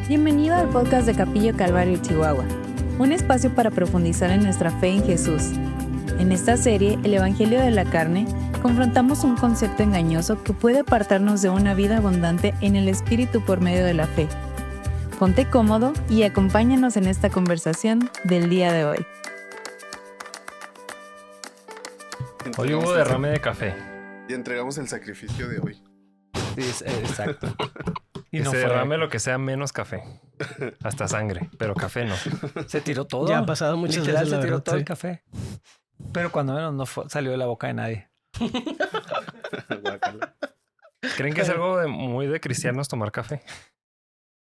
Bienvenido al podcast de Capillo Calvario, Chihuahua, un espacio para profundizar en nuestra fe en Jesús. En esta serie, El Evangelio de la Carne, confrontamos un concepto engañoso que puede apartarnos de una vida abundante en el Espíritu por medio de la fe. Ponte cómodo y acompáñanos en esta conversación del día de hoy. Hoy hubo derrame de café. Y entregamos el sacrificio de hoy. Sí, exacto. Y Que no se fue. derrame lo que sea menos café. Hasta sangre, pero café no. Se tiró todo. Ya ha pasado muchas Literal, veces, la se tiró verdad, todo sí. el café. Pero cuando menos no salió de la boca de nadie. Guácala. ¿Creen que es algo muy de cristianos tomar café?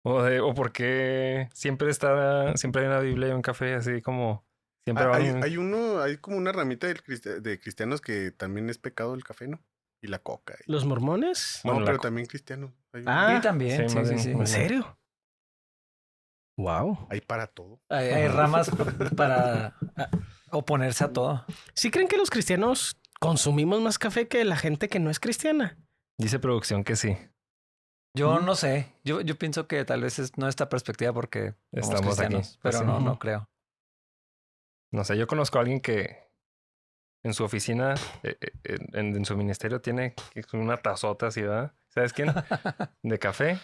O porque siempre hay una Biblia y un café así como siempre van. Hay como una ramita de cristianos que también es pecado el café, ¿no? Y la coca. ¿Los mormones? No, Bueno, pero la también cristianos. Ah, Sí, también. sí, Sí, más sí, bien. sí. ¿En serio? Wow. Hay para todo. Hay ramas para oponerse a todo. ¿Sí creen que los cristianos consumimos más café que la gente que no es cristiana? Dice producción que sí. Yo no sé. Yo pienso que tal vez es esta perspectiva porque somos Estamos aquí. cristianos. Pero Sí. no creo. No sé, yo conozco a alguien que en su oficina, en su ministerio, tiene una tazota así, ¿verdad? ¿Sabes quién? De café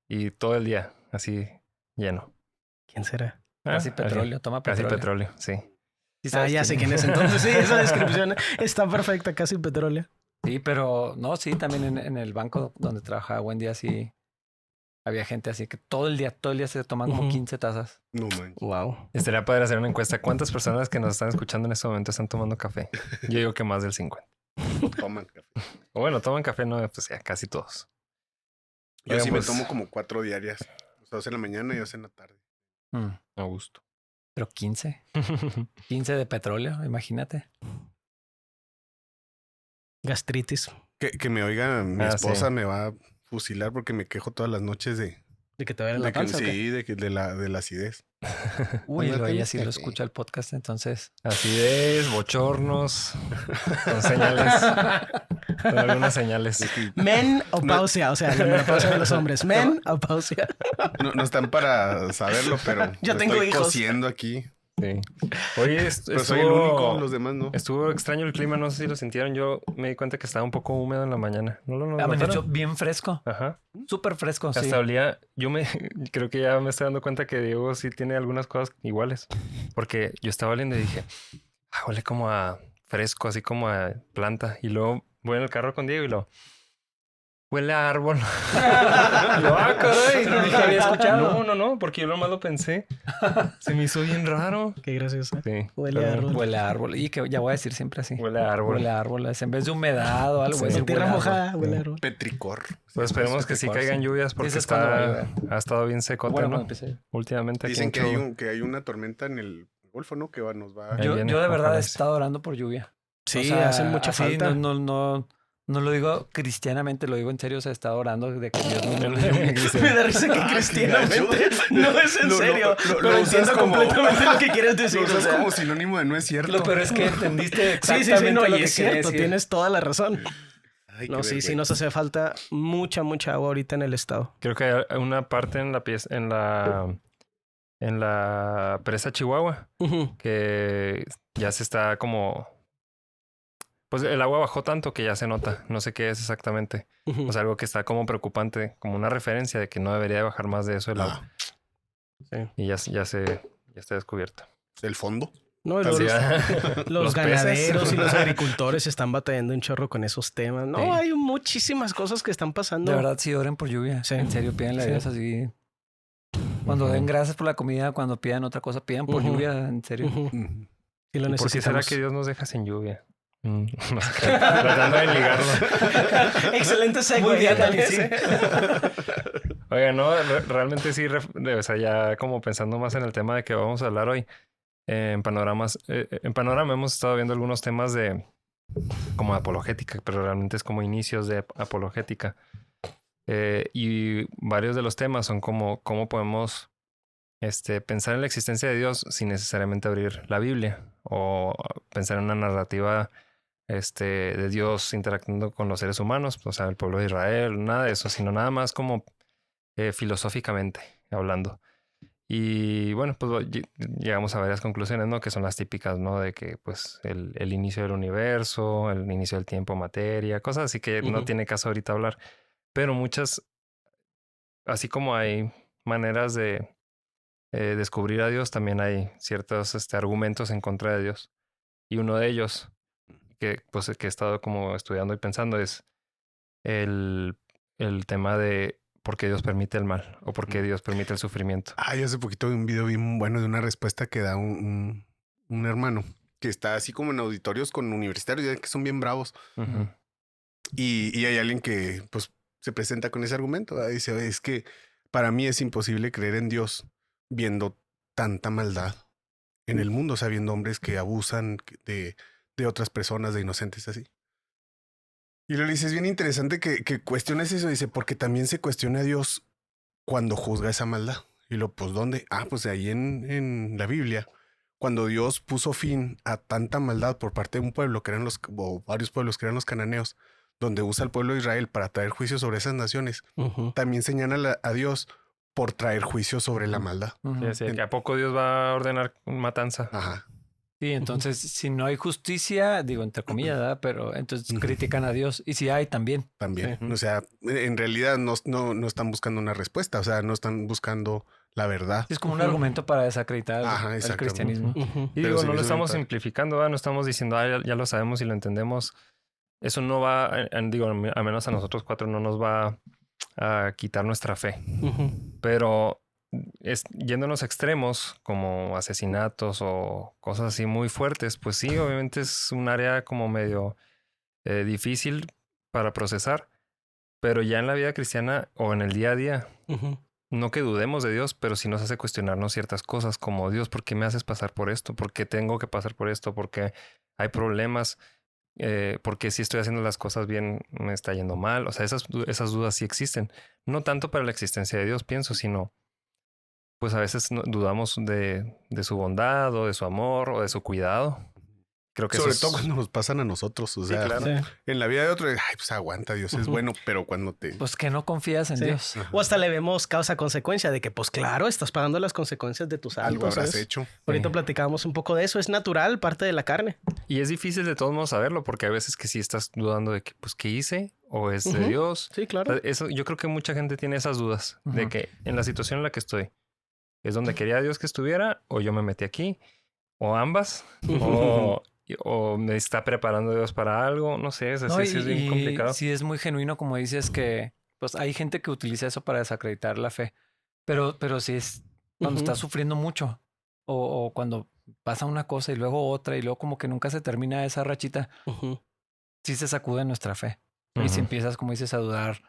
y todo el día así lleno. ¿Quién será? Casi alguien. petróleo. Toma Casi petróleo. petróleo, sí. ¿Sí Ah, sabes ya sé quién es entonces. Sí, esa descripción está perfecta, casi petróleo. Sí, pero no, sí, también en el banco donde trabajaba Wendy así había gente así que todo el día se toman como 15 tazas. No manches. Wow. Estaría padre hacer una encuesta. ¿Cuántas personas que nos están escuchando en este momento están tomando café? Yo digo que más del 50. Toman café. O bueno, toman café, no, pues ya casi todos. Yo Oigan, sí pues, me tomo como 4 diarias. O sea, 2 en la mañana y 2 en la tarde. A gusto. Pero 15. 15 de petróleo, imagínate. Gastritis. Que me oiga mi Ah, esposa sí. me va a fusilar porque me quejo todas las noches ¿De que te vaya la de que panza? ¿o qué? sí, de la acidez. Uy, Tómate ella un sí lo café. escucha el podcast, entonces. Acidez, bochornos, con señales, con algunas señales. Menopausia, o sea, la menopausia de los hombres. Menopausia. No están para saberlo, pero Yo me tengo estoy hijos. cociendo aquí. Sí. Oye, Pero soy el único, los demás no. estuvo extraño el clima, no sé si lo sintieron. Yo me di cuenta que estaba un poco húmedo en la mañana. ¿No lo Amaneció notaron? bien fresco. Ajá. Súper fresco, sí. Hasta olía, creo que ya me estoy dando cuenta que Diego sí tiene algunas cosas iguales. Porque yo estaba oliendo y dije, huele como a fresco, así como a planta. Y luego voy en el carro con Diego y huele a árbol. Y yo, caray. No te había escuchado. No, porque yo nomás lo pensé. Se me hizo bien raro. Qué gracioso. Sí. Huele a árbol. Huele a árbol. Y que ya voy a decir siempre así. Huele a árbol. Huele a árbol. Es en vez de humedad o algo. Sí. voy a decir Tierra huele a árbol. mojada, huele a árbol. Petricor. Pues esperemos que sí Petricor, caigan sí. lluvias porque Ese es cuando va a llover. ha estado bien seco, Bueno, ¿no? cuando empiece. Últimamente aquí Dicen en que Chihuahua. que hay una tormenta en el Golfo, ¿no? Que nos va a... Ahí Yo viene, de verdad ojalá he sí. estado orando por lluvia. Sí, O sea, hace mucha así, falta. No lo digo cristianamente, lo digo en serio. O sea, he estado orando de que Dios me dé lluvia. Me da risa que cristianamente no es en Lo- serio. lo pero usas entiendo como- completamente lo que quieres decir. Lo usas o sea. como sinónimo de no es cierto. Lo peor es que entendiste Sí, exactamente no, lo y que es quería cierto, decir. tienes toda la razón. Ay, No, qué sí vergüenza. nos hace falta mucha agua ahorita en el estado. Creo que hay una parte en la presa Chihuahua Ujú. que ya se está como... Pues el agua bajó tanto que ya se nota. No sé qué es exactamente. Ujú. O sea, algo que está como preocupante, como una referencia de que no debería de bajar más de eso el agua. Sí. Y ya está descubierto. ¿El fondo? No, y Así, los los ganaderos peces. y los agricultores están batallando un chorro con esos temas. No, Sí. hay muchísimas cosas que están pasando. De verdad, sí, oren por lluvia. Sí. En serio, pídanle a Sí. Dios así. Cuando den gracias por la comida, cuando pidan otra cosa, pidan por Ujú. lluvia, en serio. Ujú. Mm. Sí lo ¿Y por qué será necesitamos. que Dios nos deja sin lluvia? No sé, tratando de ligarlo. Excelente segue. Muy bien, ándale, Dani, sí. Oiga, no, realmente sí, o sea, ya como pensando más en el tema de que vamos a hablar hoy, en Panorama hemos estado viendo algunos temas de como apologética, pero realmente es como inicios de apologética. Y varios de los temas son como cómo podemos pensar en la existencia de Dios sin necesariamente abrir la Biblia o pensar en una narrativa de Dios interactuando con los seres humanos, o sea, el pueblo de Israel, nada de eso, sino nada más como filosóficamente hablando. Y bueno, pues llegamos a varias conclusiones, ¿no? Que son las típicas, ¿no? De que pues el inicio del universo, el inicio del tiempo, materia, cosas así que no tiene caso ahorita hablar. Pero muchas, así como hay maneras de descubrir a Dios, también hay ciertos argumentos en contra de Dios. Y uno de ellos, que he estado como estudiando y pensando, es el tema de por qué Dios permite el mal o por qué Dios permite el sufrimiento. Yo hace poquito vi un video bien bueno de una respuesta que da un hermano que está así como en auditorios con universitarios, ya que son bien bravos. Uh-huh. Y hay alguien que pues se presenta con ese argumento, ¿verdad? Dice, "Oye, es que para mí es imposible creer en Dios viendo tanta maldad en el mundo, o sea, viendo hombres que abusan de otras personas, de inocentes así." Y le dice, es bien interesante que cuestiones eso, dice, porque también se cuestiona a Dios cuando juzga esa maldad. Y pues, ¿dónde? Pues ahí en la Biblia, cuando Dios puso fin a tanta maldad por parte de un pueblo que eran o varios pueblos que eran los cananeos, donde usa al pueblo de Israel para traer juicio sobre esas naciones, también señala a Dios por traer juicio sobre la maldad. Sí, que ¿a poco Dios va a ordenar matanza? Ajá. Sí, entonces si no hay justicia, digo entre comillas, ¿verdad? Pero entonces critican a Dios. Y si hay, también. También. O sea, en realidad no están buscando una respuesta, o sea, no están buscando la verdad. Es como un argumento para desacreditar el cristianismo. Y digo, no lo estamos simplificando, ¿verdad? No estamos diciendo, ya lo sabemos y lo entendemos. Eso no va, digo, al menos a nosotros 4 no nos va a quitar nuestra fe. Pero yéndonos a extremos como asesinatos o cosas así muy fuertes, pues sí, obviamente es un área como medio difícil para procesar. Pero ya en la vida cristiana o en el día a día, no que dudemos de Dios, pero sí nos hace cuestionarnos ciertas cosas como, Dios, ¿por qué me haces pasar por esto? ¿Por qué tengo que pasar por esto? ¿Por qué hay problemas? Porque si estoy haciendo las cosas bien, me está yendo mal. O sea, esas dudas sí existen. No tanto para la existencia de Dios, pienso, sino pues a veces dudamos de su bondad o de su amor o de su cuidado. Creo que sobre todo cuando nos pasan a nosotros. O sea, claro. En la vida de otro, pues aguanta, Dios es bueno, pero cuando pues que no confías en Dios. O hasta le vemos causa-consecuencia de que, pues claro, estás pagando las consecuencias de tus actos. Algo habrás hecho. Ahorita platicábamos un poco de eso. Es natural, parte de la carne. Y es difícil de todos modos saberlo, porque a veces que sí estás dudando de que, pues, ¿qué hice? ¿O es de Dios? Sí, claro. Eso, yo creo que mucha gente tiene esas dudas de que en la situación en la que estoy, ¿es donde quería Dios que estuviera? ¿O yo me metí aquí? ¿O ambas? ¿O me está preparando Dios para algo? No sé, sí es bien complicado. Sí, es muy genuino, como dices, que pues hay gente que utiliza eso para desacreditar la fe. Pero sí es cuando estás sufriendo mucho o cuando pasa una cosa y luego otra y luego como que nunca se termina esa rachita, sí se sacude nuestra fe. Y si empiezas, como dices, a dudar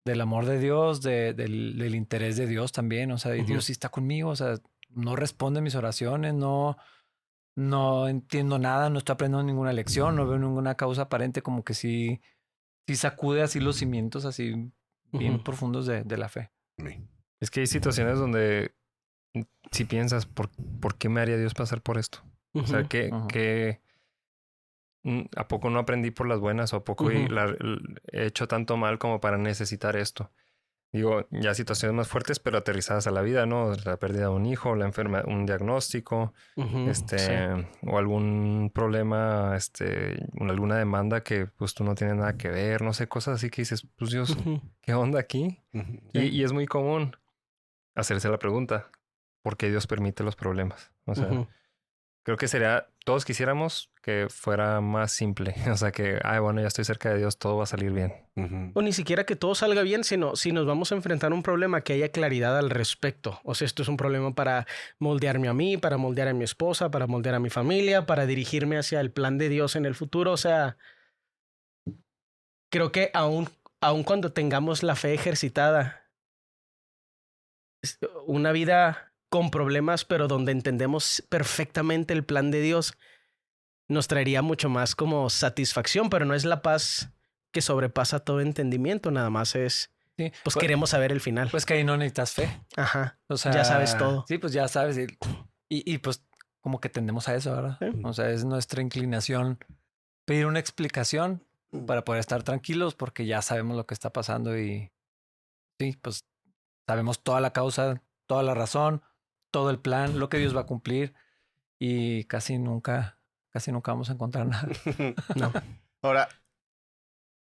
del amor de Dios, del interés de Dios también, o sea, y Dios sí está conmigo, o sea, no responde mis oraciones, no entiendo nada, no estoy aprendiendo ninguna lección, no veo ninguna causa aparente, como que sí sacude así los cimientos así bien profundos de la fe. Es que hay situaciones donde si piensas, ¿por qué me haría Dios pasar por esto? O sea, ¿a poco no aprendí por las buenas? ¿O a poco he hecho tanto mal como para necesitar esto? Digo, ya situaciones más fuertes, pero aterrizadas a la vida, ¿no? La pérdida de un hijo, la enfermedad, un diagnóstico, o algún problema, alguna demanda que pues tú no tienes nada que ver, no sé, cosas así que dices, pues Dios, ¿qué onda aquí? Y es muy común hacerse la pregunta, ¿por qué Dios permite los problemas? O sea, creo que todos quisiéramos que fuera más simple. O sea, que, bueno, ya estoy cerca de Dios, todo va a salir bien. O ni siquiera que todo salga bien, sino si nos vamos a enfrentar a un problema, que haya claridad al respecto. O sea, esto es un problema para moldearme a mí, para moldear a mi esposa, para moldear a mi familia, para dirigirme hacia el plan de Dios en el futuro. O sea, creo que aun cuando tengamos la fe ejercitada, una vida con problemas, pero donde entendemos perfectamente el plan de Dios, nos traería mucho más como satisfacción, pero no es la paz que sobrepasa todo entendimiento, nada más es, pues queremos saber el final. Pues que ahí no necesitas fe. Ajá, o sea, ya sabes todo. Sí, pues ya sabes, y pues como que tendemos a eso, ¿verdad? O sea, es nuestra inclinación pedir una explicación para poder estar tranquilos porque ya sabemos lo que está pasando y sí, pues sabemos toda la causa, toda la razón, todo el plan, lo que Dios va a cumplir y casi nunca vamos a encontrar nada. No. Ahora,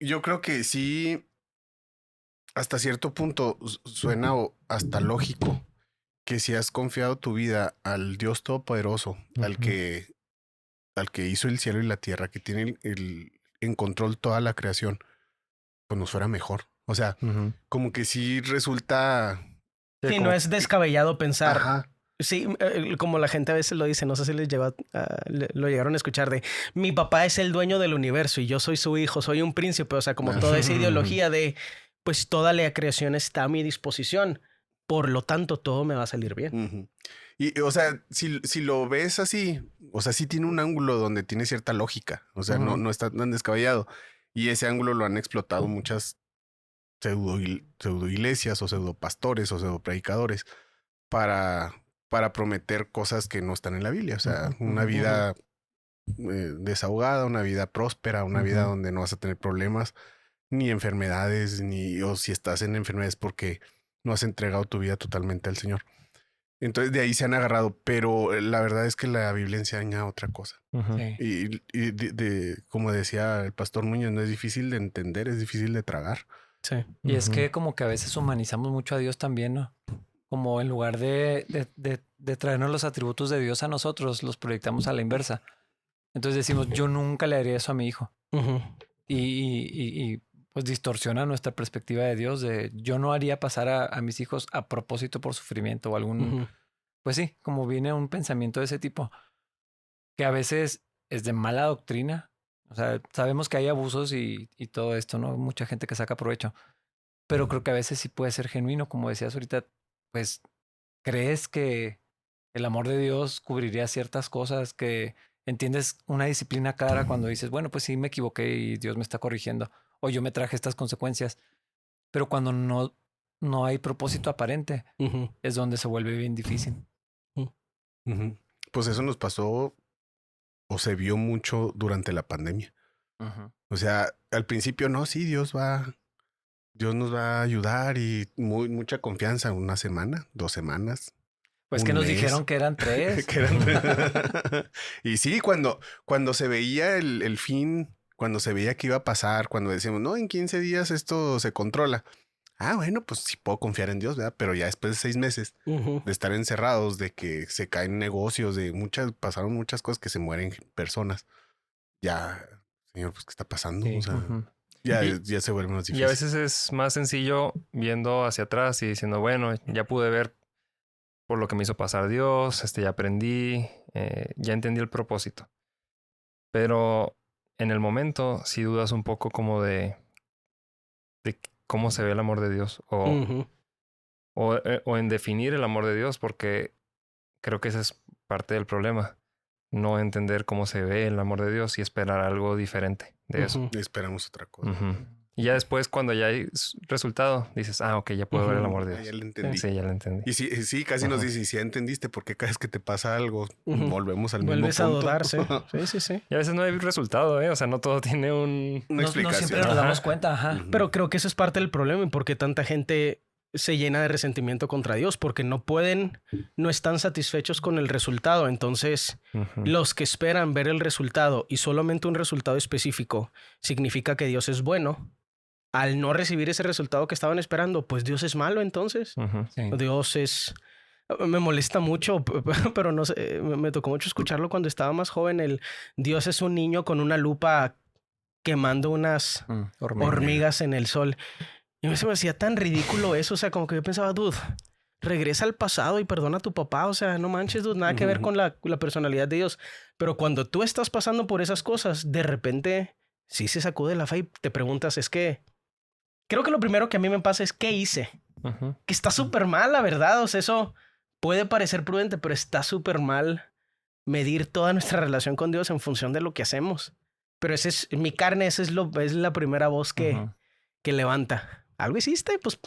yo creo que sí, hasta cierto punto suena hasta lógico que si has confiado tu vida al Dios Todopoderoso, al que hizo el cielo y la tierra, que tiene en control toda la creación, pues nos fuera mejor. O sea, como que sí resulta... Sí, no es descabellado pensar. Ajá. Sí, como la gente a veces lo dice, no sé si lo llegaron a escuchar de mi papá es el dueño del universo y yo soy su hijo, soy un príncipe. O sea, como toda esa ideología de pues toda la creación está a mi disposición. Por lo tanto, todo me va a salir bien. Y, o sea, si lo ves así, o sea, sí tiene un ángulo donde tiene cierta lógica. O sea, no está tan descabellado. Y ese ángulo lo han explotado muchas pseudo iglesias o pseudo pastores o pseudo predicadores para prometer cosas que no están en la Biblia. O sea, una vida desahogada, una vida próspera, una vida donde no vas a tener problemas, ni enfermedades, o si estás en enfermedades porque no has entregado tu vida totalmente al Señor. Entonces de ahí se han agarrado, pero la verdad es que la Biblia enseña otra cosa. Sí. Y como decía el pastor Muñoz, no es difícil de entender, es difícil de tragar. Sí. Y es que como que a veces humanizamos mucho a Dios también, ¿no? Como en lugar de traernos los atributos de Dios a nosotros, los proyectamos a la inversa. Entonces decimos, yo nunca le haría eso a mi hijo. Y pues distorsiona nuestra perspectiva de Dios de yo no haría pasar a mis hijos a propósito por sufrimiento o algún... Pues sí, como viene un pensamiento de ese tipo, que a veces es de mala doctrina. O sea, sabemos que hay abusos y todo esto, ¿no? Mucha gente que saca provecho. Pero creo que a veces sí puede ser genuino, como decías ahorita, pues crees que el amor de Dios cubriría ciertas cosas, que entiendes una disciplina clara cuando dices, bueno, pues sí me equivoqué y Dios me está corrigiendo, o yo me traje estas consecuencias. Pero cuando no hay propósito aparente, es donde se vuelve bien difícil. Pues eso nos pasó o se vio mucho durante la pandemia. O sea, al principio no, sí, Dios nos va a ayudar y mucha confianza, 1 semana, 2 semanas. Pues que nos dijeron que eran 3. Y sí, cuando se veía el fin, cuando se veía que iba a pasar, cuando decíamos, no, en 15 días esto se controla. Ah, bueno, pues sí puedo confiar en Dios, ¿verdad? Pero ya después de 6 meses de estar encerrados, de que se caen negocios, pasaron muchas cosas, que se mueren personas. Ya, Señor, pues, ¿qué está pasando? Sí. O sea, ya se vuelve más difícil. Y a veces es más sencillo viendo hacia atrás y diciendo, bueno, ya pude ver por lo que me hizo pasar Dios, ya aprendí, ya entendí el propósito. Pero en el momento sí dudas un poco como de cómo se ve el amor de Dios o en definir el amor de Dios, porque creo que esa es parte del problema. No entender cómo se ve el amor de Dios y esperar algo diferente de eso. Esperamos otra cosa. Y ya después, cuando ya hay resultado, dices, ok, ya puedo ver el amor de Dios. Ya lo entendí. Sí, ya lo entendí. Y sí, casi nos dice, y si ya entendiste, porque cada vez que te pasa algo, volvemos al mismo punto. Vuelves a dudarse. Sí. Y a veces no hay resultado, ¿eh? O sea, no todo tiene una explicación. No siempre nos damos cuenta, Pero creo que eso es parte del problema y porque tanta gente se llena de resentimiento contra Dios, porque no están satisfechos con el resultado. Entonces, los que esperan ver el resultado y solamente un resultado específico significa que Dios es bueno. Al no recibir ese resultado que estaban esperando, pues Dios es malo entonces. Sí. Dios es... Me molesta mucho, pero no sé, me tocó mucho escucharlo cuando estaba más joven. Dios es un niño con una lupa quemando unas hormigas en el sol. Y me hacía tan ridículo eso. O sea, como que yo pensaba, dude, regresa al pasado y perdona a tu papá. O sea, no manches, dude, nada que ver con la personalidad de Dios. Pero cuando tú estás pasando por esas cosas, de repente sí se sacude la fe y te preguntas, es que... Creo que lo primero que a mí me pasa es ¿qué hice? Que está súper mal, la verdad. O sea, eso puede parecer prudente, pero está súper mal medir toda nuestra relación con Dios en función de lo que hacemos. Pero mi carne, esa es la primera voz que levanta. Algo hiciste, pues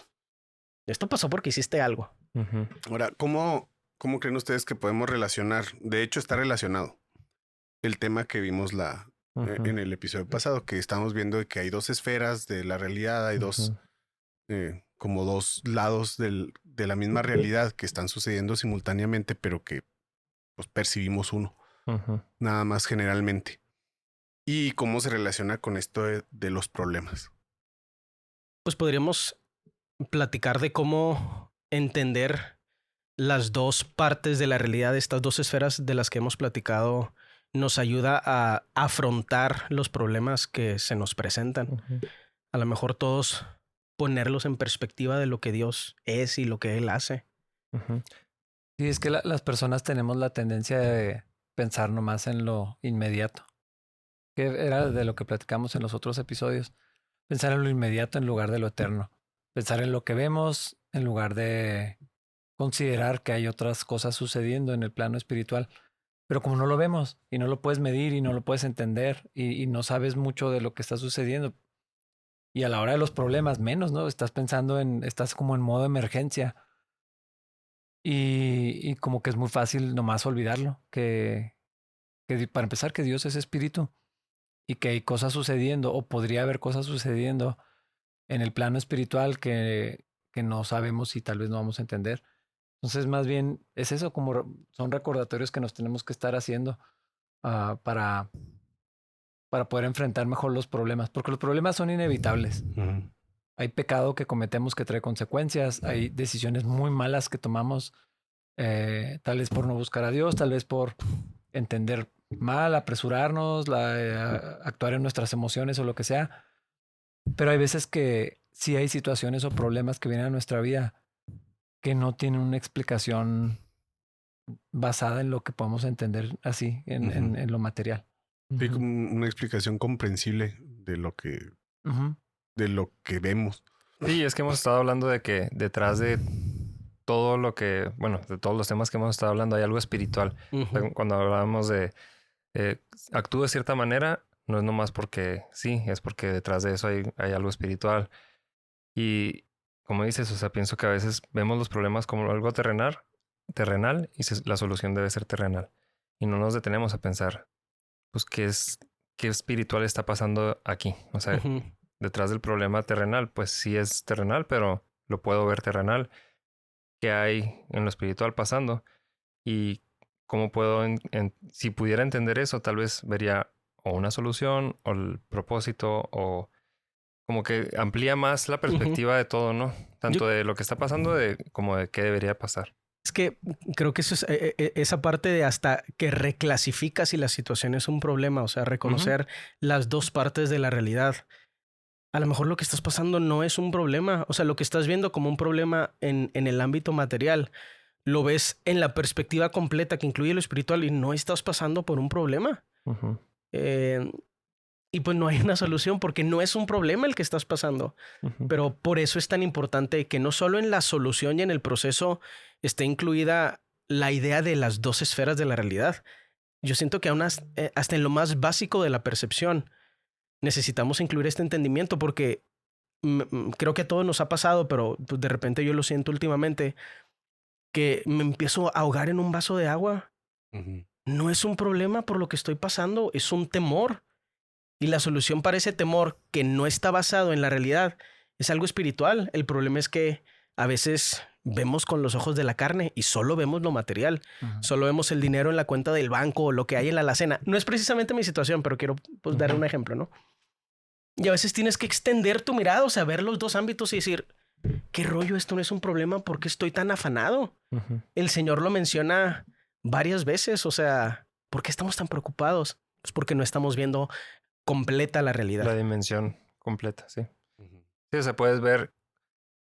esto pasó porque hiciste algo. Ahora, ¿cómo creen ustedes que podemos relacionar? De hecho, está relacionado el tema que vimos en el episodio pasado, que estamos viendo que hay 2 esferas de la realidad, hay como dos lados del de la misma realidad que están sucediendo simultáneamente, pero que pues, percibimos uno, nada más generalmente. ¿Y cómo se relaciona con esto de los problemas? Pues podríamos platicar de cómo entender las dos partes de la realidad, estas dos esferas de las que hemos platicado, nos ayuda a afrontar los problemas que se nos presentan. A lo mejor todos ponerlos en perspectiva de lo que Dios es y lo que Él hace. Sí, es que las personas tenemos la tendencia de pensar nomás en lo inmediato, que era de lo que platicamos en los otros episodios. Pensar en lo inmediato en lugar de lo eterno. Pensar en lo que vemos en lugar de considerar que hay otras cosas sucediendo en el plano espiritual. Pero como no lo vemos y no lo puedes medir y no lo puedes entender y no sabes mucho de lo que está sucediendo, y a la hora de los problemas menos, ¿no? Estás estás como en modo emergencia y como que es muy fácil nomás olvidarlo, que para empezar que Dios es espíritu y que hay cosas sucediendo o podría haber cosas sucediendo en el plano espiritual que no sabemos y tal vez no vamos a entender. Entonces, más bien es eso, como son recordatorios que nos tenemos que estar haciendo para poder enfrentar mejor los problemas, porque los problemas son inevitables. Hay pecado que cometemos que trae consecuencias, hay decisiones muy malas que tomamos, tal vez por no buscar a Dios, tal vez por entender mal, apresurarnos, actuar en nuestras emociones o lo que sea. Pero hay veces que sí hay situaciones o problemas que vienen a nuestra vida que no tienen una explicación basada en lo que podemos entender así, en lo material. Sí, como una explicación comprensible de lo que, de lo que vemos. Sí, es que hemos estado hablando de que detrás de todo lo que, bueno, de todos los temas que hemos estado hablando hay algo espiritual. Cuando hablábamos de actúa de cierta manera, no es nomás porque sí, es porque detrás de eso hay algo espiritual. Y como dices, o sea, pienso que a veces vemos los problemas como algo terrenal y la solución debe ser terrenal. Y no nos detenemos a pensar, pues, qué espiritual está pasando aquí. O sea, detrás del problema terrenal, pues sí es terrenal, pero lo puedo ver terrenal. ¿Qué hay en lo espiritual pasando? Y cómo puedo, si pudiera entender eso, tal vez vería o una solución o el propósito o como que amplía más la perspectiva de todo, ¿no? Tanto de lo que está pasando como de qué debería pasar. Es que creo que eso es esa parte de hasta que reclasifica si la situación es un problema, o sea, reconocer las dos partes de la realidad. A lo mejor lo que estás pasando no es un problema, o sea, lo que estás viendo como un problema en el ámbito material, lo ves en la perspectiva completa que incluye lo espiritual y no estás pasando por un problema. Y pues no hay una solución porque no es un problema el que estás pasando. Pero por eso es tan importante que no solo en la solución y en el proceso esté incluida la idea de las dos esferas de la realidad. Yo siento que aún hasta en lo más básico de la percepción necesitamos incluir este entendimiento porque creo que a todos nos ha pasado, pero pues de repente yo lo siento últimamente, que me empiezo a ahogar en un vaso de agua. No es un problema por lo que estoy pasando, es un temor. Y la solución para ese temor que no está basado en la realidad es algo espiritual. El problema es que a veces vemos con los ojos de la carne y solo vemos lo material. Solo vemos el dinero en la cuenta del banco o lo que hay en la alacena. No es precisamente mi situación, pero quiero pues, dar un ejemplo, ¿no? Y a veces tienes que extender tu mirada, o sea, ver los dos ámbitos y decir, ¿qué rollo? Esto no es un problema. ¿Por qué estoy tan afanado? El Señor lo menciona varias veces. O sea, ¿por qué estamos tan preocupados? Pues porque no estamos viendo completa la realidad. La dimensión completa, sí. Sí, o sea, puedes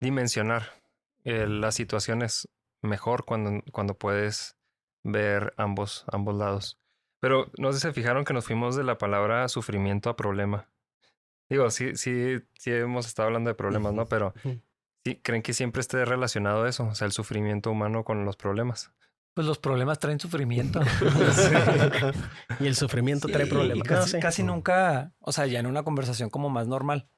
dimensionar las situaciones mejor cuando puedes ver ambos lados. Pero no sé si se fijaron que nos fuimos de la palabra sufrimiento a problema. Digo, sí hemos estado hablando de problemas, ¿no? Pero ¿sí creen que siempre esté relacionado eso? O sea, el sufrimiento humano con los problemas. Pues los problemas traen sufrimiento. Y el sufrimiento trae problemas. Casi nunca, o sea, ya en una conversación como más normal.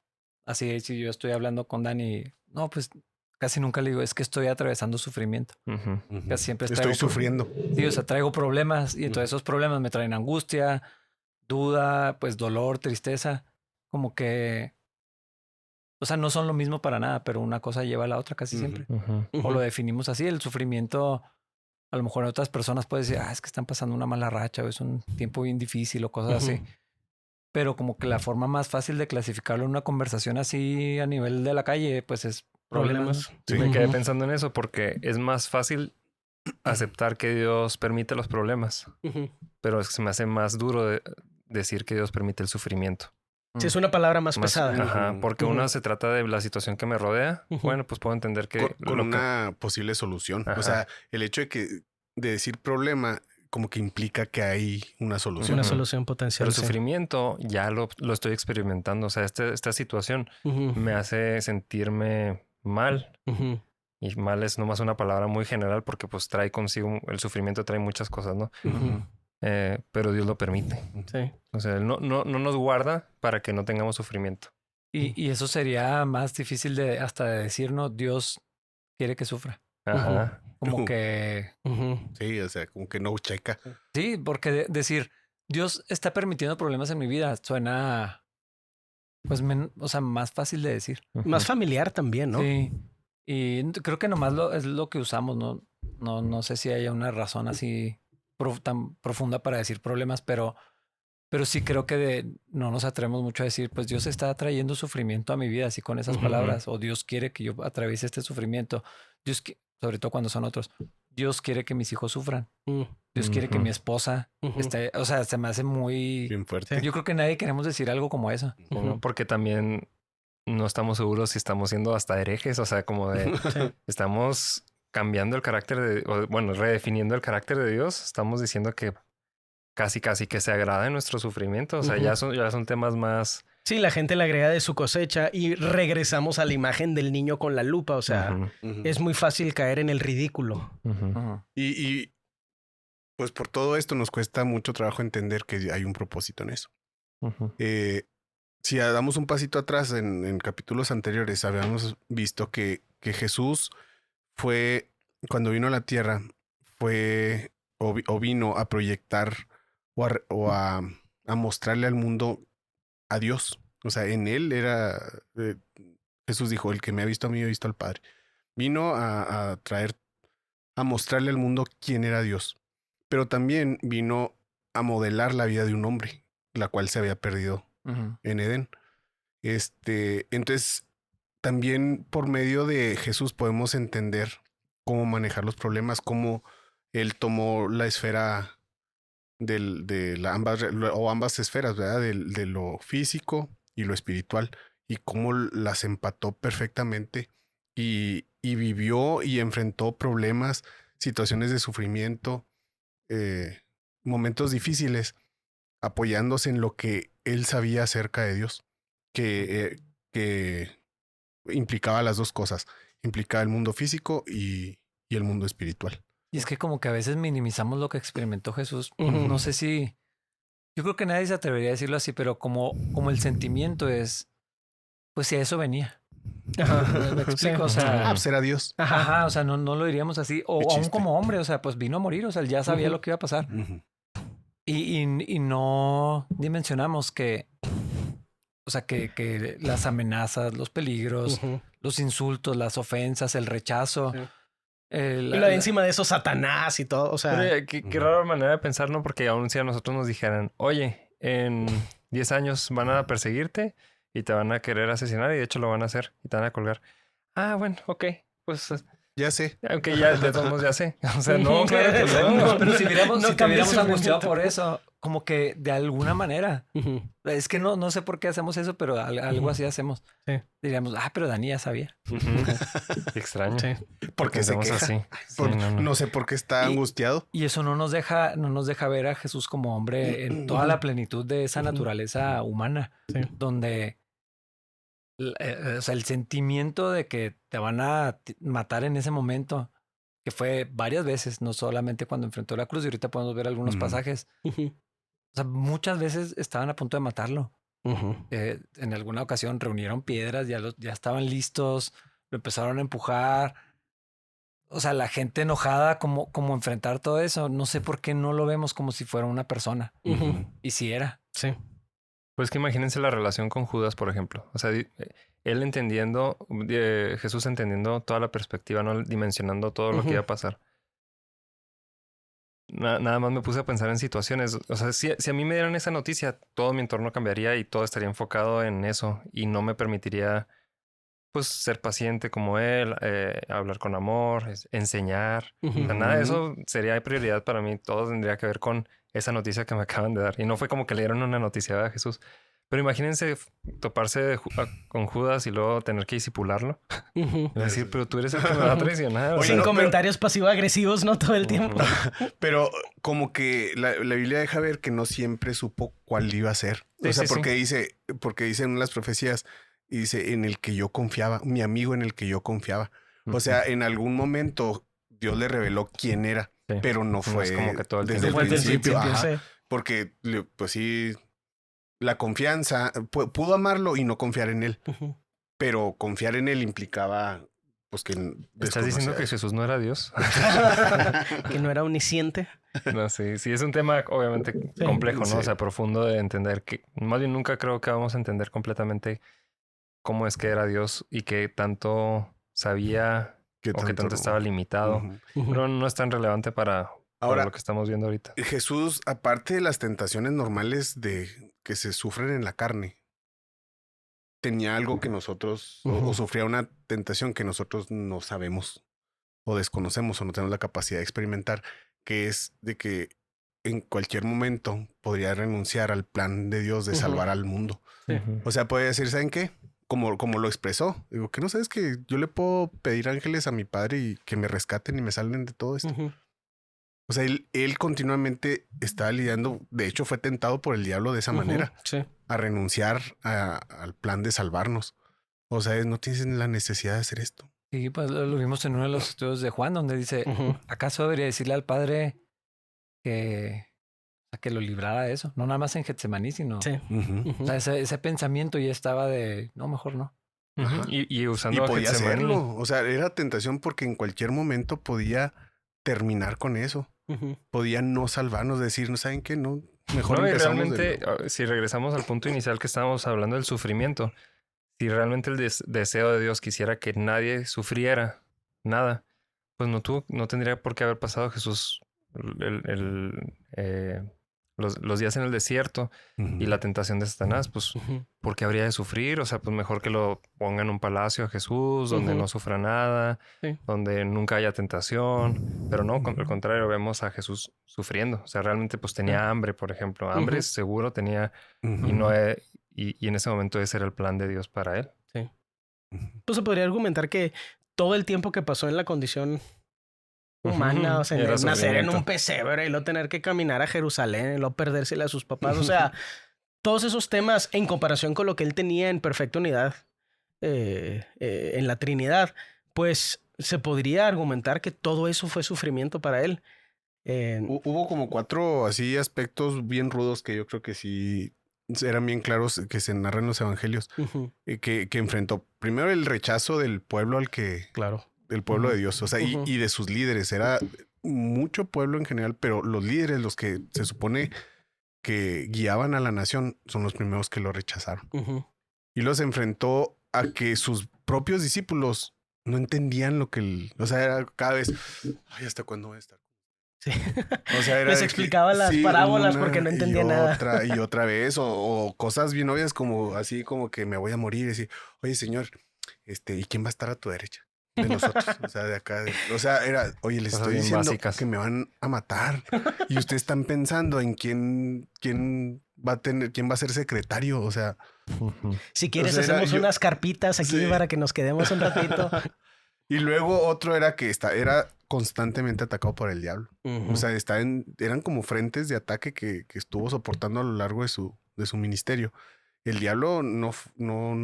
Así, si yo estoy hablando con Dani, no, pues casi nunca le digo, es que estoy atravesando sufrimiento. Casi siempre estoy sufriendo. Sí, o sea, traigo problemas y entonces esos problemas me traen angustia, duda, pues dolor, tristeza. Como que O sea, no son lo mismo para nada, pero una cosa lleva a la otra casi siempre. O lo definimos así, el sufrimiento, a lo mejor en otras personas puede decir, es que están pasando una mala racha o es un tiempo bien difícil o cosas así. Pero como que la forma más fácil de clasificarlo en una conversación así a nivel de la calle, pues es problemas. Sí. Me quedé pensando en eso porque es más fácil aceptar que Dios permite los problemas, pero se me hace más duro decir que Dios permite el sufrimiento. Sí, es una palabra más pesada. Ajá, porque una se trata de la situación que me rodea. Bueno, pues puedo entender que... Con una posible solución. Ajá. O sea, el hecho de decir problema como que implica que hay una solución. Una solución potencial. Pero el sufrimiento ya lo estoy experimentando. O sea, esta situación me hace sentirme mal. Y mal es nomás una palabra muy general porque pues trae consigo... El sufrimiento trae muchas cosas, ¿no? Pero Dios lo permite. Sí. O sea, Él no nos guarda para que no tengamos sufrimiento. Y eso sería más difícil hasta de decir, ¿no? Dios quiere que sufra. Ajá. Como que... Sí, o sea, como que no checa. Sí, porque decir, Dios está permitiendo problemas en mi vida suena, pues, o sea, más fácil de decir. Más familiar también, ¿no? Sí. Y creo que nomás es lo que usamos, ¿no? No sé si haya una razón así tan profunda para decir problemas, pero sí creo que no nos atrevemos mucho a decir, pues Dios está trayendo sufrimiento a mi vida, así con esas palabras, o Dios quiere que yo atraviese este sufrimiento. Sobre todo cuando son otros. Dios quiere que mis hijos sufran. Dios quiere que mi esposa esté... O sea, se me hace muy... Bien fuerte. Yo creo que nadie queremos decir algo como eso. Porque también no estamos seguros si estamos siendo hasta herejes. O sea, como de... Estamos cambiando el carácter redefiniendo el carácter de Dios. Estamos diciendo que casi que se agrada en nuestro sufrimiento. O sea, ya son temas más... Sí, la gente le agrega de su cosecha y regresamos a la imagen del niño con la lupa. O sea, es muy fácil caer en el ridículo. Y pues por todo esto nos cuesta mucho trabajo entender que hay un propósito en eso. Si damos un pasito atrás en capítulos anteriores, habíamos visto que Jesús fue, cuando vino a la tierra, vino a proyectar o a mostrarle al mundo a Dios. O sea, en él era... Jesús dijo, el que me ha visto a mí, ha visto al Padre. Vino a mostrarle al mundo quién era Dios. Pero también vino a modelar la vida de un hombre, la cual se había perdido en Edén. Entonces, también por medio de Jesús podemos entender cómo manejar los problemas, cómo él tomó la esfera ambas esferas, ¿verdad? De lo físico y lo espiritual, y cómo las empató perfectamente y vivió y enfrentó problemas, situaciones de sufrimiento, momentos difíciles, apoyándose en lo que él sabía acerca de Dios, que implicaba las dos cosas, implicaba el mundo físico y el mundo espiritual. Y es que como que a veces minimizamos lo que experimentó Jesús. No sé si... Yo creo que nadie se atrevería a decirlo así, pero como el sentimiento es... Pues si a eso venía. ¿Me explico? O sea... pues era Dios. Ajá, o sea, no lo diríamos así. O aún como hombre, o sea, pues vino a morir. O sea, él ya sabía lo que iba a pasar. Y no dimensionamos que... O sea, que las amenazas, los peligros, los insultos, las ofensas, el rechazo... Y lo de encima de eso, Satanás y todo, o sea... Pero, qué rara manera de pensar, ¿no? Porque aún si a nosotros nos dijeran, oye, en 10 años van a perseguirte y te van a querer asesinar y de hecho lo van a hacer y te van a colgar. Ah, bueno, ok, pues... Ya sé. Aunque ya de todos modos ya sé. O sea, no, claro que no. Pero si te hubiéramos angustiado por eso, como que de alguna manera. Es que no sé por qué hacemos eso, pero algo así hacemos. Sí. Diríamos, pero Dani ya sabía. Qué extraño. Sí. Porque se queja. Así. No sé por qué está angustiado. Y eso no nos deja ver a Jesús como hombre en toda la plenitud de esa naturaleza humana. Sí. Donde... O sea, el sentimiento de que te van a matar en ese momento, que fue varias veces, no solamente cuando enfrentó la cruz, y ahorita podemos ver algunos pasajes. O sea, muchas veces estaban a punto de matarlo. En alguna ocasión reunieron piedras, ya estaban listos, lo empezaron a empujar. O sea, la gente enojada, como enfrentar todo eso. No sé por qué no lo vemos como si fuera una persona. Y si era. Sí. Pues que imagínense la relación con Judas, por ejemplo. O sea, él entendiendo, Jesús entendiendo toda la perspectiva, ¿no? Dimensionando todo lo que iba a pasar. Nada más me puse a pensar en situaciones. O sea, si a mí me dieran esa noticia, todo mi entorno cambiaría y todo estaría enfocado en eso. Y no me permitiría, pues, ser paciente como él, hablar con amor, enseñar. O sea, nada de eso sería prioridad para mí. Todo tendría que ver con esa noticia que me acaban de dar. Y no fue como que le dieron una noticia a Jesús. Pero imagínense toparse con Judas y luego tener que disipularlo. Y decir, pero tú eres el que me va a traicionar. Sin comentarios pasivo-agresivos, ¿no? Todo el tiempo. Pero como que la Biblia deja ver que no siempre supo cuál iba a ser. Sí, o sea, sí, porque dice en las profecías, y dice, en el que yo confiaba, mi amigo en el que yo confiaba. O sea, en algún momento Dios le reveló quién era, pero no fue es como que todo el desde el tiempo. principio. Sí. Porque, pues sí, la confianza, pudo amarlo y no confiar en él. Pero confiar en él implicaba, pues, que... ¿Estás diciendo que Jesús no era Dios? Que no era omnisciente. No, sí, es un tema obviamente complejo, ¿no? Sí. O sea, profundo de entender que... Más bien nunca creo que vamos a entender completamente cómo es que era Dios y qué tanto sabía o qué tanto estaba limitado. Pero no es tan relevante para lo que estamos viendo ahorita. Jesús, aparte de las tentaciones normales que se sufren en la carne, tenía algo que nosotros, o sufría una tentación que nosotros no sabemos o desconocemos o no tenemos la capacidad de experimentar, que es de que en cualquier momento podría renunciar al plan de Dios de salvar al mundo. O sea, puede decir, ¿saben qué? Como lo expresó. Digo, que no sabes que yo le puedo pedir ángeles a mi padre y que me rescaten y me salven de todo esto. O sea, él continuamente estaba lidiando, de hecho fue tentado por el diablo de esa manera, a renunciar al plan de salvarnos. O sea, no tienes la necesidad de hacer esto. Sí, pues lo vimos en uno de los estudios de Juan, donde dice, ¿acaso debería decirle al Padre que lo librara de eso? No nada más en Getsemaní, sino... O sea, ese pensamiento ya estaba de, no, mejor no. Y usando podía Getsemaní. hacerlo. O sea, era tentación porque en cualquier momento podía terminar con eso. Podía no salvarnos, decir, ¿no saben qué? No, mejor No, y empezamos realmente, si regresamos al punto inicial que estábamos hablando del sufrimiento, si realmente el deseo de Dios quisiera que nadie sufriera nada, pues no tendría por qué haber pasado Jesús los días en el desierto y la tentación de Satanás, pues, ¿por qué habría de sufrir? O sea, pues mejor que lo pongan en un palacio a Jesús, donde no sufra nada, donde nunca haya tentación. Pero no, al contrario, vemos a Jesús sufriendo. O sea, realmente pues tenía hambre, por ejemplo. Hambre seguro tenía y en ese momento ese era el plan de Dios para él. Sí. Pues se podría argumentar que todo el tiempo que pasó en la condición humana, o sea, nacer en un pesebre y luego tener que caminar a Jerusalén y luego perdérsele a sus papás, o sea, todos esos temas en comparación con lo que él tenía en perfecta unidad en la Trinidad, pues se podría argumentar que todo eso fue sufrimiento para él. Hubo como 4 así aspectos bien rudos que yo creo que sí eran bien claros que se narran en los evangelios, que enfrentó. Primero el rechazo del pueblo al que... Claro. Del pueblo de Dios, o sea, y de sus líderes. Era mucho pueblo en general, pero los líderes, los que se supone que guiaban a la nación, son los primeros que lo rechazaron. Y los enfrentó a que sus propios discípulos no entendían lo que... o sea, era cada vez... Ay, ¿hasta cuándo voy a estar? Sí. O sea, era les explicaba las parábolas porque no entendía nada. Y otra vez, o cosas bien obvias como así como que me voy a morir y decir, oye, señor, ¿y quién va a estar a tu derecha? De nosotros, o sea, de acá. O sea, era, oye, les estoy diciendo que me van a matar. Y ustedes están pensando en quién va a ser secretario. O sea, si quieres, hacemos unas carpitas aquí para que nos quedemos un ratito. Y luego otro era que era constantemente atacado por el diablo. O sea, eran como frentes de ataque que estuvo soportando a lo largo de su ministerio. El diablo no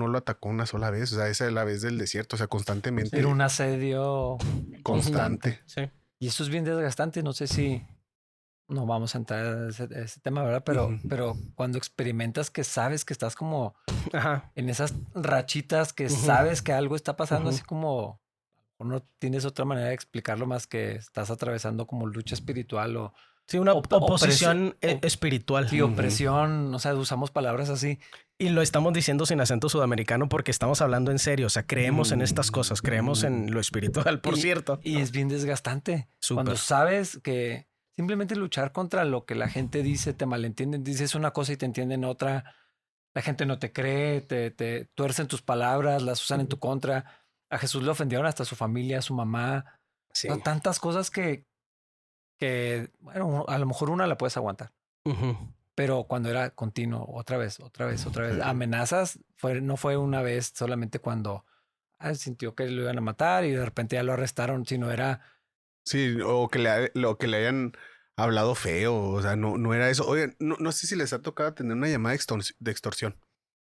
lo atacó una sola vez. O sea, esa es la vez del desierto. O sea, constantemente. Era un asedio constante. Sí. Y eso es bien desgastante. No sé si no vamos a entrar a ese tema, ¿verdad? Pero cuando experimentas que sabes que estás como en esas rachitas que sabes que algo está pasando, así como no tienes otra manera de explicarlo más que estás atravesando como lucha espiritual o Sí, una oposición espiritual. Sí, opresión, o sea, usamos palabras así. Y lo estamos diciendo sin acento sudamericano porque estamos hablando en serio. O sea, creemos en estas cosas, creemos en lo espiritual, por cierto. Y es bien desgastante. Súper. Cuando sabes que simplemente luchar contra lo que la gente dice, te malentienden, dices una cosa y te entienden otra. La gente no te cree, te tuercen tus palabras, las usan en tu contra. A Jesús le ofendieron hasta su familia, su mamá. Sí. Son tantas cosas que, bueno, a lo mejor una la puedes aguantar. Pero cuando era continuo, otra vez, amenazas, no fue una vez solamente cuando sintió que lo iban a matar y de repente ya lo arrestaron, sino era... Sí, o que le hayan hablado feo, o sea, no era eso. Oigan, no sé si les ha tocado tener una llamada de extorsión.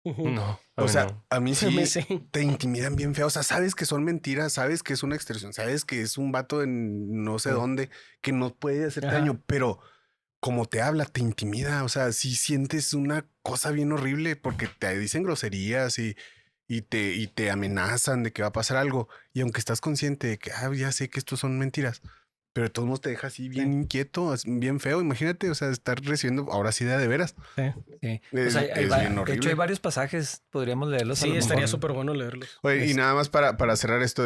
No. O sea, no. a mí sí Sí. te intimidan bien feo. O sea, sabes que son mentiras, sabes que es una extorsión, sabes que es un vato en no sé dónde que no puede hacerte daño, pero como te habla, te intimida. O sea, sí sientes una cosa bien horrible porque te dicen groserías y te amenazan de que va a pasar algo. Y aunque estás consciente de que ya sé que estos son mentiras, pero de todos modos te deja así bien inquieto, bien feo. Imagínate, o sea, estar recibiendo ahora sí de veras. Sí. Es, O sea, es bien horrible. de hecho, hay varios pasajes, podríamos leerlos. Sí, estaría súper bueno leerlos. Oye, y nada más para cerrar esto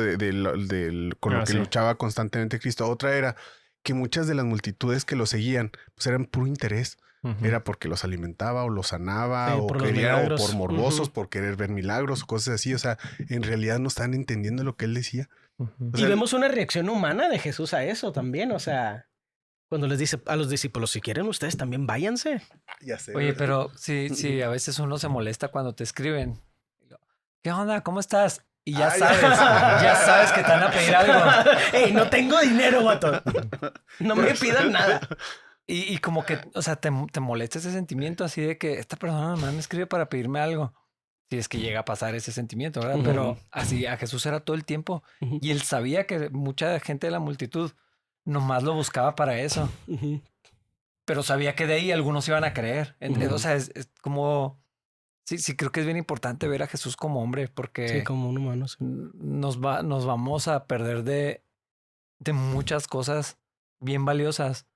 con lo que sí. luchaba constantemente Cristo, otra era que muchas de las multitudes que lo seguían, pues eran puro interés. Era porque los alimentaba o los sanaba Sí, o por los quería, o milagros. por morbosos, por querer ver milagros o cosas así. O sea, en realidad no estaban entendiendo lo que él decía. O Y sea, vemos una reacción humana de Jesús a eso también. O sea, cuando les dice a los discípulos, si quieren ustedes también váyanse. ya sé. Oye, pero sí, a veces uno se molesta cuando te escriben. ¿Qué onda? ¿Cómo estás? Y ya sabes que te van a pedir algo. ¡Ey, no tengo dinero, vato! No me pidan nada. Y como que, o sea, te molesta ese sentimiento así de que esta persona nomás me escribe para pedirme algo. Si es que llega a pasar ese sentimiento, ¿verdad? Pero así a Jesús era todo el tiempo. Y él sabía que mucha gente de la multitud nomás lo buscaba para eso. Pero sabía que de ahí algunos iban a creer. O sea, es como... Sí, creo que es bien importante ver a Jesús como hombre porque... Sí, como un humano. Sí. Nos vamos a perder de muchas cosas bien valiosas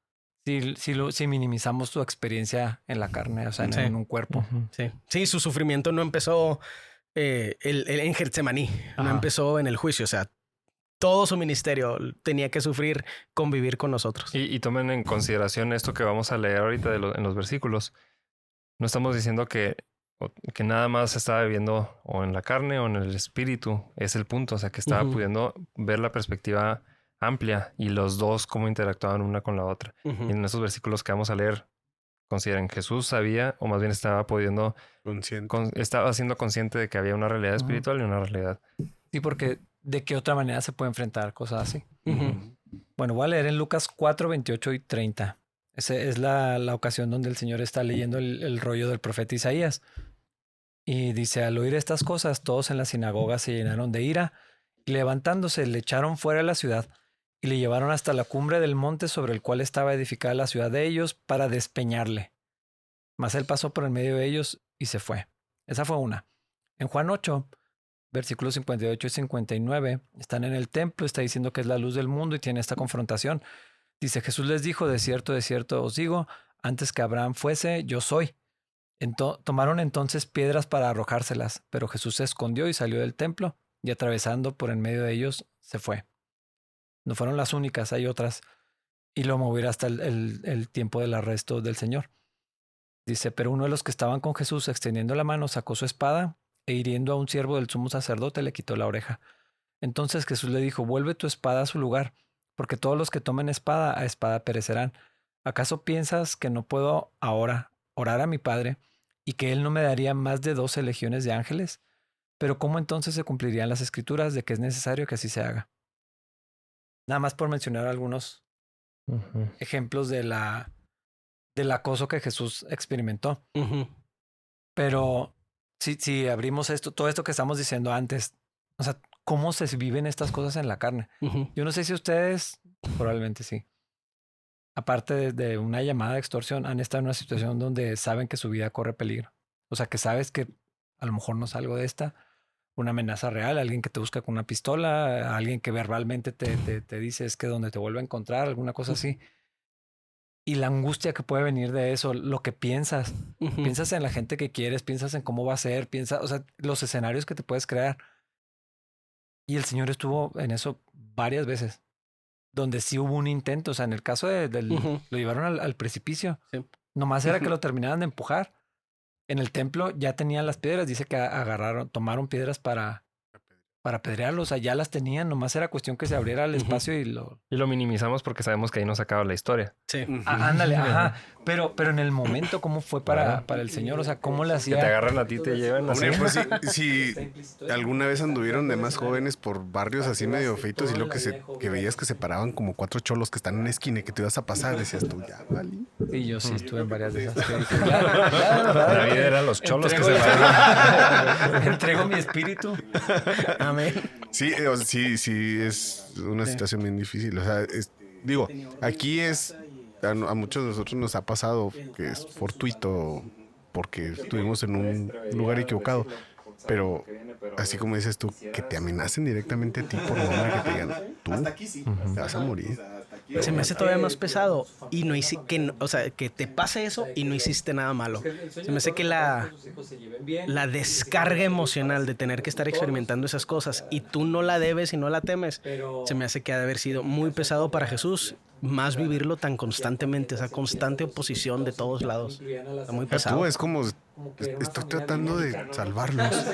si minimizamos tu experiencia en la carne, o sea, en un cuerpo. Sí, su sufrimiento no empezó en Getsemaní, no empezó en el juicio, o sea, todo su ministerio tenía que sufrir, convivir con nosotros. Y tomen en consideración esto que vamos a leer ahorita en los versículos. No estamos diciendo que nada más estaba viviendo o en la carne o en el espíritu, es el punto, o sea, que estaba pudiendo ver la perspectiva amplia y los dos cómo interactuaban una con la otra. Y en esos versículos que vamos a leer, consideren Jesús sabía, o más bien estaba pudiendo, estaba siendo consciente de que había una realidad espiritual y una realidad. Sí, porque ¿de qué otra manera se puede enfrentar cosas así? Bueno, voy a leer en Lucas 4, 28 y 30. Esa es la ocasión donde el Señor está leyendo el rollo del profeta Isaías. Y dice, al oír estas cosas, todos en la sinagoga se llenaron de ira y levantándose le echaron fuera de la ciudad y le llevaron hasta la cumbre del monte sobre el cual estaba edificada la ciudad de ellos para despeñarle. Mas él pasó por en medio de ellos y se fue. Esa fue una. En Juan 8, versículos 58 y 59, están en el templo, está diciendo que es la luz del mundo y tiene esta confrontación. Dice, Jesús les dijo, de cierto os digo, antes que Abraham fuese, yo soy. Tomaron entonces piedras para arrojárselas, pero Jesús se escondió y salió del templo y atravesando por en medio de ellos se fue. No fueron las únicas, hay otras. Y lo movió hasta el tiempo del arresto del Señor. Dice, pero uno de los que estaban con Jesús extendiendo la mano sacó su espada e hiriendo a un siervo del sumo sacerdote le quitó la oreja. Entonces Jesús le dijo, vuelve tu espada a su lugar, porque todos los que tomen espada a espada perecerán. ¿Acaso piensas que no puedo ahora orar a mi Padre y que Él no me daría más de 12 legiones de ángeles? Pero ¿cómo entonces se cumplirían las escrituras de que es necesario que así se haga? Nada más por mencionar algunos ejemplos del acoso que Jesús experimentó. Pero si abrimos todo esto que estamos diciendo antes, o sea, ¿cómo se viven estas cosas en la carne? Yo no sé si ustedes, probablemente sí, aparte de una llamada de extorsión, han estado en una situación donde saben que su vida corre peligro. O sea, que sabes que a lo mejor no salgo de esta, una amenaza real, alguien que te busca con una pistola, alguien que verbalmente te dice es que donde te vuelve a encontrar, alguna cosa así. y la angustia que puede venir de eso, lo que piensas. Ujú. Piensas en la gente que quieres, piensas en cómo va a ser, piensas, o sea, los escenarios que te puedes crear. Y el Señor estuvo en eso varias veces, donde sí hubo un intento. O sea, en el caso del Ujú. lo llevaron al precipicio. Sí. Nomás era que lo terminaran de empujar. En el templo ya tenían las piedras. Dice que tomaron piedras para apedrearlo. O sea, ya las tenían. Nomás era cuestión que se abriera el Ujú. espacio y lo... Y lo minimizamos porque sabemos que ahí no se acaba la historia. Sí. Ándale, ajá. Pero en el momento, ¿cómo fue para el Señor? O sea, ¿cómo le Que te hacía? agarran a ti y te llevan así. Hombre, pues si alguna vez anduvieron de más jóvenes por barrios así medio feitos y lo que veías que se paraban como 4 cholos que están en una esquina y que te ibas a pasar, decías tú, ya, vale. Y yo sí estuve en varias de esas. Que dije, La vida eran los cholos que se Entrego- paraban. Entrego mi espíritu. Amén. Sí, sí, es una situación bien difícil. O sea, digo, aquí a muchos de nosotros nos ha pasado que es fortuito porque estuvimos en un lugar equivocado. Pero así como dices tú, que te amenacen directamente a ti por nombre, que te digan, tú te vas a morir. Se me hace todavía más pesado y o sea, que te pase eso y no hiciste nada malo. Se me hace que la descarga emocional de tener que estar experimentando esas cosas y tú no la debes y no la temes, se me hace que ha de haber sido muy pesado para Jesús, más vivirlo tan constantemente, esa constante oposición de todos lados. Está muy O sea, pesado. tú es como, estoy tratando de salvarlos.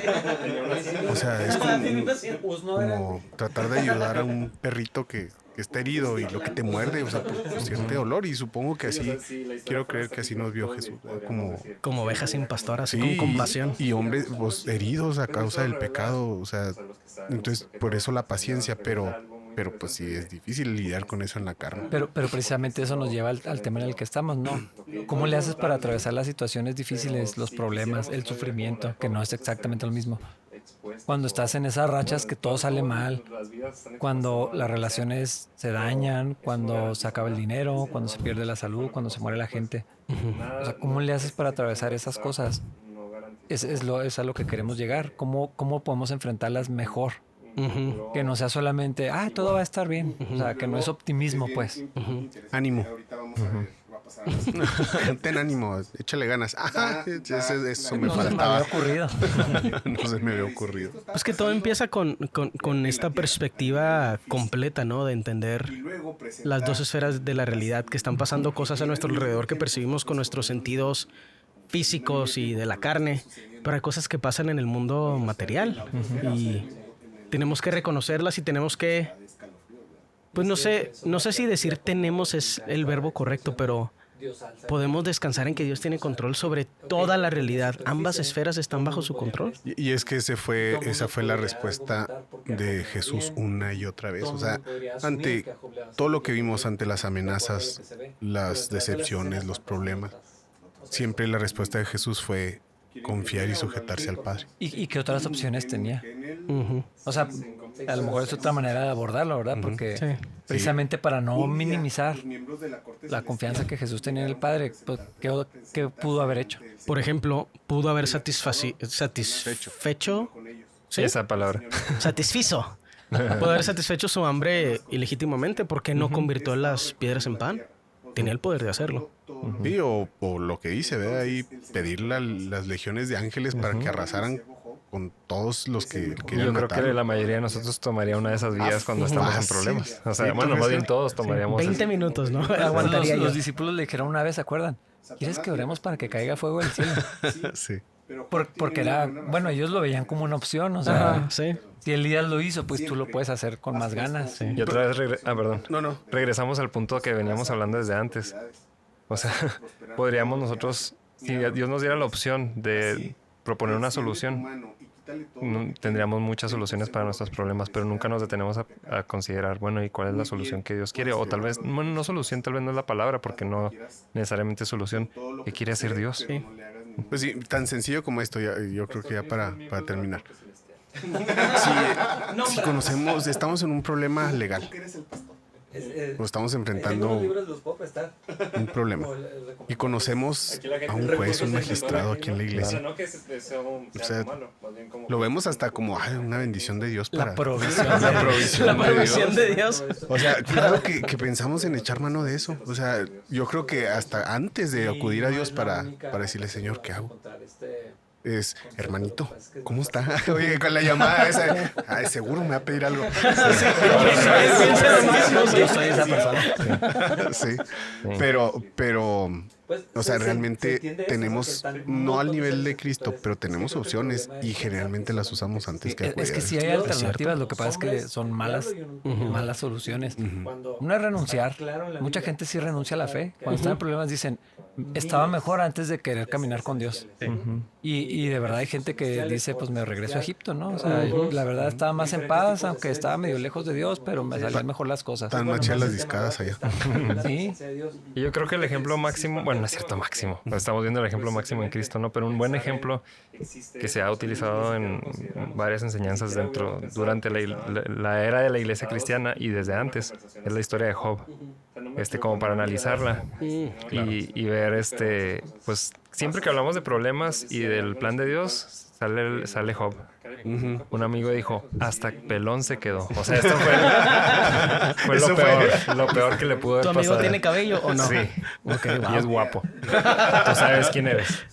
O sea, es como tratar de ayudar a un perrito que está herido y lo que te muerde, o sea, por siente dolor. Y supongo que así, quiero creer que así nos vio Jesús, ¿no? Como ovejas sin pastor, así Sí, con compasión. y hombres pues, heridos a causa del pecado, o sea, entonces por eso la paciencia, pero pues sí es difícil lidiar con eso en la carne. Pero precisamente eso nos lleva al tema en el que estamos, ¿no? ¿Cómo le haces para atravesar las situaciones difíciles, los problemas, el sufrimiento, que no es exactamente lo mismo? Cuando estás en esas rachas que todo sale mal, cuando las relaciones se dañan, cuando se acaba el dinero, cuando se pierde la salud, cuando se muere la gente. O sea, ¿cómo le haces para atravesar esas cosas? Es a lo que queremos llegar. ¿Cómo podemos enfrentarlas mejor? Ujú. Que no sea solamente, todo va a estar bien. O sea, que no es optimismo, pues. Ánimo. Ten ánimo, échale ganas. Eso me No se me había faltaba. ocurrido. No se me había ocurrido. Pues que todo empieza con esta perspectiva completa, ¿no? De entender las dos esferas de la realidad, que están pasando cosas a nuestro alrededor que percibimos con nuestros sentidos físicos y de la carne, pero hay cosas que pasan en el mundo material y tenemos que reconocerlas y tenemos que, pues no sé si decir tenemos es el verbo correcto, pero podemos descansar en que Dios tiene control sobre toda la realidad. Ambas esferas están bajo su control. Y es que esa fue la respuesta de Jesús una y otra vez. O sea, ante todo lo que vimos, ante las amenazas, las decepciones, los problemas, siempre la respuesta de Jesús fue confiar y sujetarse al Padre. ¿Y qué otras opciones tenía? Ujú. O sea, a lo mejor es otra manera de abordarlo, ¿verdad? Porque Sí. precisamente para no minimizar la confianza que Jesús tenía en el Padre, pues, ¿qué pudo haber hecho? Por ejemplo, pudo haber satisfecho. ¿Sí? Esa palabra. Satisfizo. Pudo haber satisfecho su hambre ilegítimamente porque no convirtió las piedras en pan. Tenía el poder de hacerlo. Sí, o lo que hice, ¿verdad? Ahí pedirle a las legiones de ángeles para que arrasaran con todos los que querían Yo creo matar. que la mayoría de nosotros tomaría una de esas vías cuando estamos en fácil. problemas. O sea, Sí, bueno, ¿tú más crees? bien todos tomaríamos 20 eso. minutos, ¿no? Aguantaría Los yo. discípulos le dijeron una vez, ¿se acuerdan? ¿Quieres que oremos para que caiga fuego del cielo? Sí. Porque era, bueno, ellos lo veían como una opción, o sea, Ajá, sí. si Elías lo hizo, pues tú lo puedes hacer con más ganas. Y otra vez, perdón. No. Regresamos al punto que veníamos hablando desde antes. O sea, podríamos nosotros, si Dios nos diera la opción de proponer una solución, tendríamos muchas soluciones para nuestros problemas, pero nunca nos detenemos a considerar, bueno, ¿y cuál es la solución que Dios quiere? O tal vez, bueno, no solución, tal vez no es la palabra, porque no necesariamente es solución. ¿Qué quiere hacer Dios? Sí. Pues sí, tan sencillo como esto, yo creo que ya para terminar. Si conocemos, estamos en un problema legal. Nos estamos enfrentando un problema. Y conocemos a un juez, un magistrado aquí en la iglesia. O sea, lo vemos hasta como una bendición de Dios para... La provisión. La provisión de Dios. O sea, claro que pensamos en echar mano de eso. O sea, yo creo que hasta antes de acudir a Dios para decirle, Señor, ¿qué hago? Es, hermanito, ¿cómo está? Oye, con la llamada esa, seguro me va a pedir algo. Yo soy esa persona. Sí, pero, o sea, realmente tenemos, no al nivel de Cristo, pero tenemos opciones y generalmente las usamos antes que acudir. Es que si hay alternativas, lo que pasa es que son malas soluciones. Una es renunciar. Mucha gente sí renuncia a la fe. Cuando están en problemas dicen, estaba mejor antes de querer caminar con Dios. Y de verdad hay gente que dice, pues me regreso a Egipto, ¿no? O sea, la verdad estaba más en paz, aunque estaba medio lejos de Dios, pero me salían mejor las cosas. Están más chidas las discadas allá. Sí. Y yo creo que el ejemplo máximo, bueno, no es cierto máximo, estamos viendo el ejemplo máximo en Cristo, ¿no? Pero un buen ejemplo que se ha utilizado en varias enseñanzas durante la era de la iglesia cristiana y desde antes, es la historia de Job. Como para analizarla y ver, pues siempre que hablamos de problemas y del plan de Dios, sale Job. Un amigo dijo, hasta pelón se quedó. O sea, esto fue lo peor que le pudo haber pasado. ¿Tu amigo tiene cabello o no? Sí. Okay, wow. Y es guapo. Tú sabes quién eres.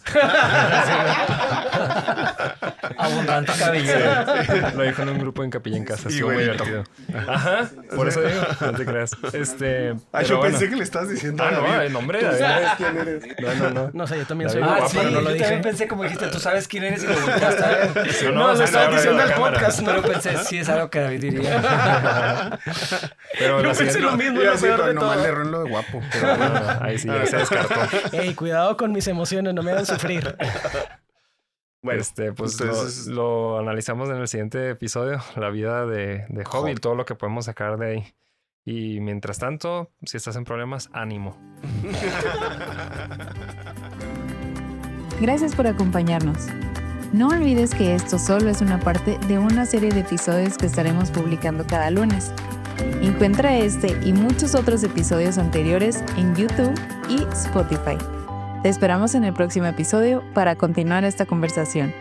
Abundante cabellera. Lo dijo en un grupo en Capilla en Casa. Y Estuvo muy güerito. divertido. Ajá. Por eso digo, no te creas. Yo pensé que le estabas diciendo a no, David. el nombre ¿Tú de sabes David. quién eres? No sé, yo también soy David, guapo, Sí, pero no lo yo dije. también pensé como dijiste, tú sabes quién eres y lo volteaste a ver. No, lo estaba diciendo al podcast, ¿no? Pero pensé, sí es algo que David diría. Pero Yo la pensé siguiente- lo mismo, Yo lo así, peor pero de nomás todo. le erró en lo de guapo. Pero bueno. Ahí sí, ya se descartó. Ey, cuidado con mis emociones, no me hagan sufrir. Bueno, Pues entonces- lo analizamos en el siguiente episodio, la vida de Job y todo lo que podemos sacar de ahí. Y mientras tanto, si estás en problemas, ánimo. Gracias por acompañarnos. No olvides que esto solo es una parte de una serie de episodios que estaremos publicando cada lunes. Encuentra este y muchos otros episodios anteriores en YouTube y Spotify. Te esperamos en el próximo episodio para continuar esta conversación.